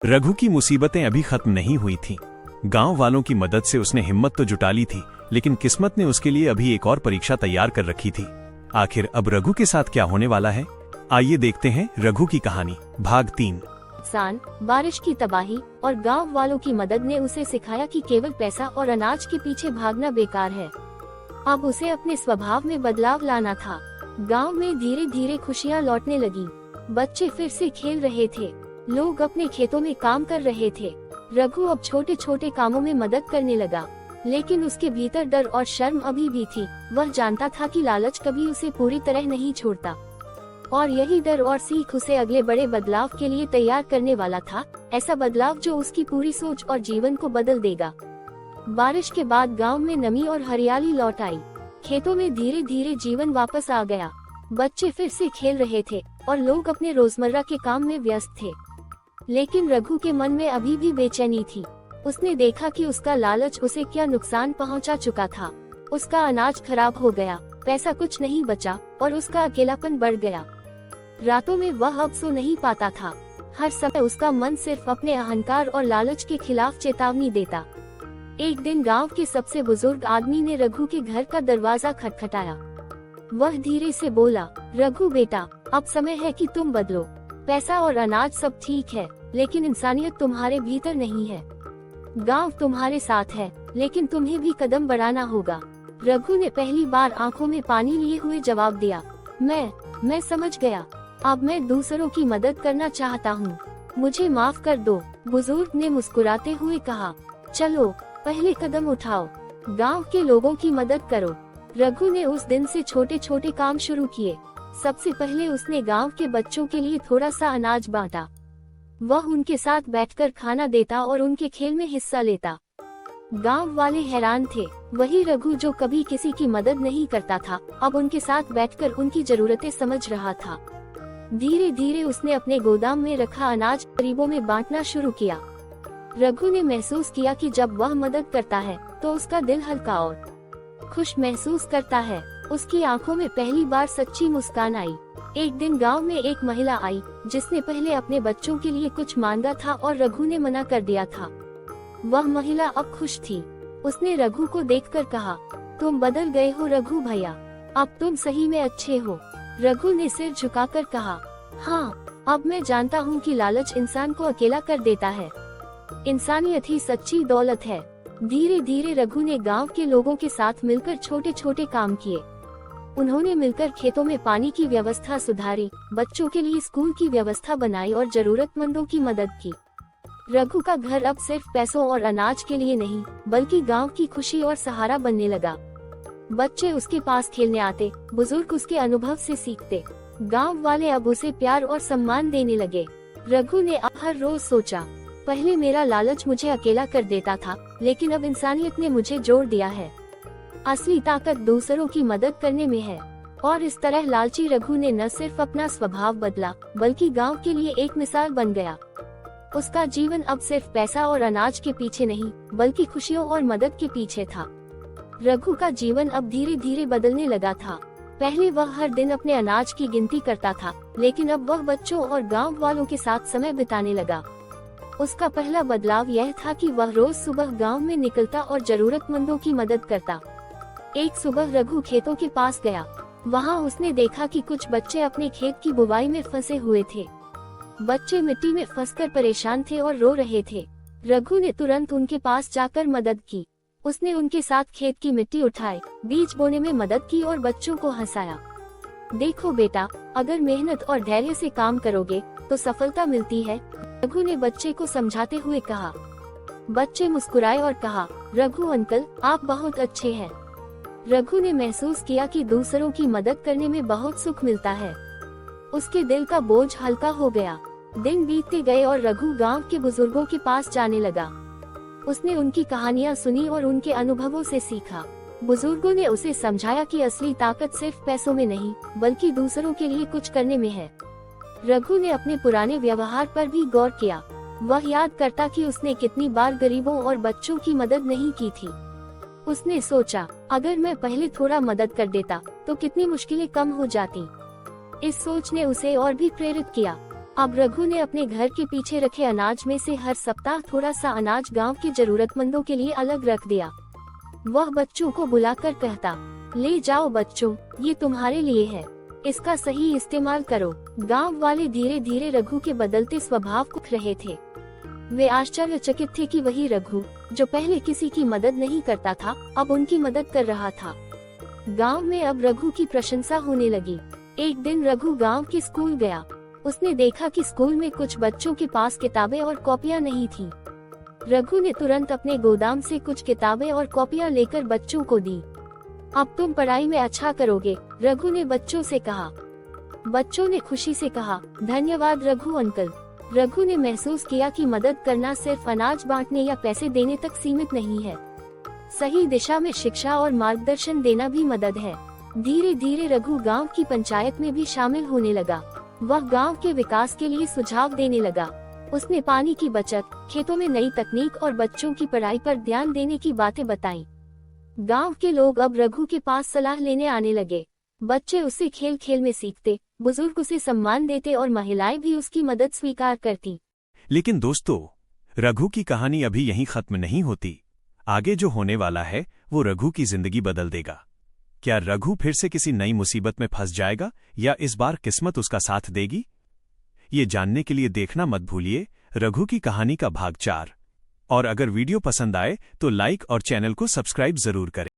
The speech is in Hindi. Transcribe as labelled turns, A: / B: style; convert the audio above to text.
A: रघु की मुसीबतें अभी खत्म नहीं हुई थीं। गांव वालों की मदद से उसने हिम्मत तो जुटा ली थी, लेकिन किस्मत ने उसके लिए अभी एक और परीक्षा तैयार कर रखी थी। आखिर अब रघु के साथ क्या होने वाला है, आइए देखते हैं रघु की कहानी भाग 3।
B: नुकसान, बारिश की तबाही और गांव वालों की मदद ने उसे सिखाया कि केवल पैसा और अनाज के पीछे भागना बेकार है। अब उसे अपने स्वभाव में बदलाव लाना था। गांव में धीरे धीरे खुशियां लौटने लगी। बच्चे फिर से खेल रहे थे, लोग अपने खेतों में काम कर रहे थे। रघु अब छोटे छोटे कामों में मदद करने लगा, लेकिन उसके भीतर डर और शर्म अभी भी थी। वह जानता था कि लालच कभी उसे पूरी तरह नहीं छोड़ता, और यही डर और सीख उसे अगले बड़े बदलाव के लिए तैयार करने वाला था। ऐसा बदलाव जो उसकी पूरी सोच और जीवन को बदल देगा। बारिश के बाद गांव में नमी और हरियाली लौट आई। खेतों में धीरे धीरे जीवन वापस आ गया। बच्चे फिर से खेल रहे थे और लोग अपने रोजमर्रा के काम में व्यस्त थे। लेकिन रघु के मन में अभी भी बेचैनी थी। उसने देखा कि उसका लालच उसे क्या नुकसान पहुंचा चुका था। उसका अनाज खराब हो गया, पैसा कुछ नहीं बचा और उसका अकेलापन बढ़ गया। रातों में वह अब सो नहीं पाता था। हर समय उसका मन सिर्फ अपने अहंकार और लालच के खिलाफ चेतावनी देता। एक दिन गांव के सबसे बुजुर्ग आदमी ने रघु के घर का दरवाजा खटखटाया। वह धीरे से बोला, रघु बेटा, अब समय है कि तुम बदलो। पैसा और अनाज सब ठीक है, लेकिन इंसानियत तुम्हारे भीतर नहीं है। गांव तुम्हारे साथ है, लेकिन तुम्हें भी कदम बढ़ाना होगा। रघु ने पहली बार आंखों में पानी लिए हुए जवाब दिया, मैं समझ गया। अब मैं दूसरों की मदद करना चाहता हूँ। मुझे माफ कर दो। बुजुर्ग ने मुस्कुराते हुए कहा, चलो पहले कदम उठाओ, गांव के लोगों की मदद करो। रघु ने उस दिन से छोटे छोटे काम शुरू किए। सबसे पहले उसने गांव के बच्चों के लिए थोड़ा सा अनाज बांटा। वह उनके साथ बैठकर खाना देता और उनके खेल में हिस्सा लेता। गांव वाले हैरान थे। वही रघु जो कभी किसी की मदद नहीं करता था, अब उनके साथ बैठकर उनकी जरूरतें समझ रहा था। धीरे धीरे उसने अपने गोदाम में रखा अनाज गरीबों में बांटना शुरू किया। रघु ने महसूस किया कि जब वह मदद करता है तो उसका दिल हल्का और खुश महसूस करता है। उसकी आंखों में पहली बार सच्ची मुस्कान आई। एक दिन गांव में एक महिला आई जिसने पहले अपने बच्चों के लिए कुछ मांगा था और रघु ने मना कर दिया था। वह महिला अब खुश थी। उसने रघु को देखकर कहा, तुम बदल गए हो रघु भैया, अब तुम सही में अच्छे हो। रघु ने सिर झुकाकर कहा, हाँ, अब मैं जानता हूँ कि लालच इंसान को अकेला कर देता है। इंसानियत ही सच्ची दौलत है। धीरे धीरे रघु ने गांव के लोगों के साथ मिलकर छोटे छोटे काम किए। उन्होंने मिलकर खेतों में पानी की व्यवस्था सुधारी, बच्चों के लिए स्कूल की व्यवस्था बनाई और जरूरतमंदों की मदद की। रघु का घर अब सिर्फ पैसों और अनाज के लिए नहीं, बल्कि गांव की खुशी और सहारा बनने लगा। बच्चे उसके पास खेलने आते, बुजुर्ग उसके अनुभव से सीखते। गांव वाले अब उसे प्यार और सम्मान देने लगे। रघु ने अब हर रोज सोचा, पहले मेरा लालच मुझे अकेला कर देता था, लेकिन अब इंसानियत ने मुझे जोड़ दिया है। असली ताकत दूसरों की मदद करने में है। और इस तरह लालची रघु ने न सिर्फ अपना स्वभाव बदला, बल्कि गांव के लिए एक मिसाल बन गया। उसका जीवन अब सिर्फ पैसा और अनाज के पीछे नहीं, बल्कि खुशियों और मदद के पीछे था। रघु का जीवन अब धीरे धीरे बदलने लगा था। पहले वह हर दिन अपने अनाज की गिनती करता था, लेकिन अब वह बच्चों और गांव वालों के साथ समय बिताने लगा। उसका पहला बदलाव यह था कि वह रोज सुबह गांव में निकलता और जरूरतमंदों की मदद करता। एक सुबह रघु खेतों के पास गया। वहां उसने देखा कि कुछ बच्चे अपने खेत की बुवाई में फंसे हुए थे। बच्चे मिट्टी में फंसकर परेशान थे और रो रहे थे। रघु ने तुरंत उनके पास जाकर मदद की। उसने उनके साथ खेत की मिट्टी उठाई, बीज बोने में मदद की और बच्चों को हंसाया। देखो बेटा, अगर मेहनत और धैर्य से काम करोगे तो सफलता मिलती है, रघु ने बच्चे को समझाते हुए कहा। बच्चे मुस्कुराए और कहा, रघु अंकल, आप बहुत अच्छे हैं। रघु ने महसूस किया कि दूसरों की मदद करने में बहुत सुख मिलता है। उसके दिल का बोझ हल्का हो गया। दिन बीतते गए और रघु गांव के बुजुर्गों के पास जाने लगा। उसने उनकी कहानियां सुनी और उनके अनुभवों से सीखा। बुजुर्गों ने उसे समझाया कि असली ताकत सिर्फ पैसों में नहीं, बल्कि दूसरों के लिए कुछ करने में है। रघु ने अपने पुराने व्यवहार पर भी गौर किया। वह याद करता कि उसने कितनी बार गरीबों और बच्चों की मदद नहीं की थी। उसने सोचा, अगर मैं पहले थोड़ा मदद कर देता तो कितनी मुश्किलें कम हो जाती। इस सोच ने उसे और भी प्रेरित किया। अब रघु ने अपने घर के पीछे रखे अनाज में से हर सप्ताह थोड़ा सा अनाज गांव के जरूरतमंदों के लिए अलग रख दिया। वह बच्चों को बुलाकर कहता, ले जाओ बच्चों, ये तुम्हारे लिए है, इसका सही इस्तेमाल करो। गांव वाले धीरे धीरे रघु के बदलते स्वभाव को देख रहे थे। वे आश्चर्यचकित थे कि वही रघु जो पहले किसी की मदद नहीं करता था, अब उनकी मदद कर रहा था। गांव में अब रघु की प्रशंसा होने लगी। एक दिन रघु गांव के स्कूल गया। उसने देखा कि स्कूल में कुछ बच्चों के पास किताबें और कॉपियां नहीं थीं। रघु ने तुरंत अपने गोदाम से कुछ किताबें और कॉपियां लेकर बच्चों को दी। अब तुम पढ़ाई में अच्छा करोगे, रघु ने बच्चों से कहा। बच्चों ने खुशी से कहा, धन्यवाद रघु अंकल। रघु ने महसूस किया कि मदद करना सिर्फ अनाज बांटने या पैसे देने तक सीमित नहीं है, सही दिशा में शिक्षा और मार्गदर्शन देना भी मदद है। धीरे धीरे रघु गांव की पंचायत में भी शामिल होने लगा। वह गांव के विकास के लिए सुझाव देने लगा। उसने पानी की बचत, खेतों में नई तकनीक और बच्चों की पढ़ाई पर ध्यान देने की बातें बताईं। गांव के लोग अब रघु के पास सलाह लेने आने लगे। बच्चे उससे खेल खेल में सीखते, बुजुर्ग उसे सम्मान देते और महिलाएं भी उसकी मदद स्वीकार करती।
A: लेकिन दोस्तों, रघु की कहानी अभी यहीं खत्म नहीं होती। आगे जो होने वाला है वो रघु की जिंदगी बदल देगा। क्या रघु फिर से किसी नई मुसीबत में फंस जाएगा या इस बार किस्मत उसका साथ देगी? ये जानने के लिए देखना मत भूलिए रघु की कहानी का भाग 4। और अगर वीडियो पसंद आए तो लाइक और चैनल को सब्सक्राइब जरूर करें।